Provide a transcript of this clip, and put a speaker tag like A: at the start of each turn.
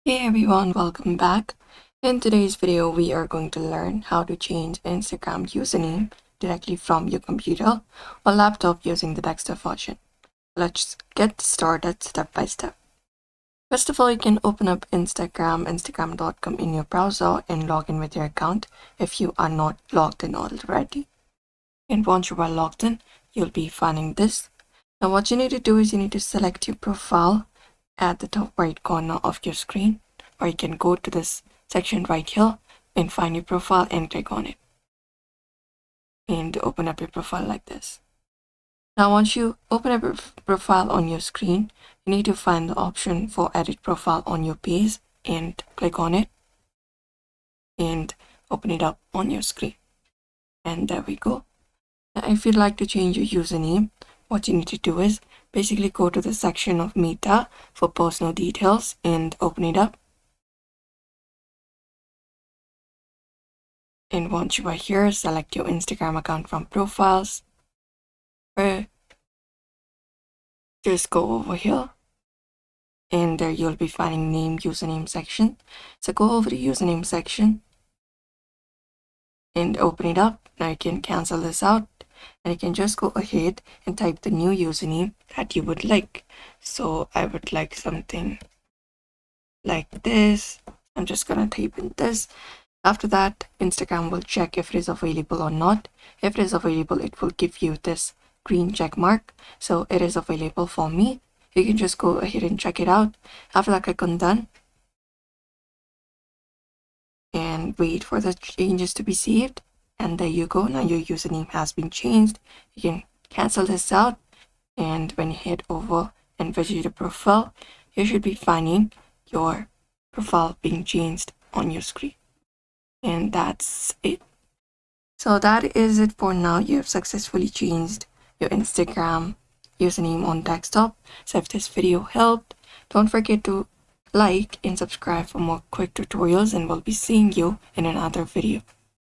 A: Hey everyone, welcome back. In today's video, we are going to learn how to change Instagram username directly from your computer or laptop using the desktop version. Let's get started step by step. First of all, you can open up instagram.com in your browser and log in with your account if you are not logged in already. And once you are logged in, you'll be finding this. Now what you need to do is you need to select your profile at the top right corner of your screen, or you can go to this section right here and find your profile and click on it and open up your profile like this. Now once you open up your profile on your screen, you need to find the option for edit profile on your page and click on it and open it up on your screen. And there we go. Now if you'd like to change your username, what you need to do is basically go to the section of Meta for personal details and open it up. And once you are here, select your Instagram account from profiles, or just go over here and there you'll be finding name username section. So go over the username section and open it up. Now you can cancel this out and you can just go ahead and type the new username that you would like. So I would like something like this. I'm just gonna type in this. After that, Instagram will check if it is available or not. If it is available, it will give you this green check mark. So it is available for me. You can just go ahead and check it out. After that, click on done and wait for the changes to be saved. And there you go. Now your username has been changed. You can cancel this out, and when you head over and visit your profile, you should be finding your profile being changed on your screen. And that's it. So that is it for now. You have successfully changed your Instagram username on desktop. So if this video helped, don't forget to like and subscribe for more quick tutorials, and we'll be seeing you in another video.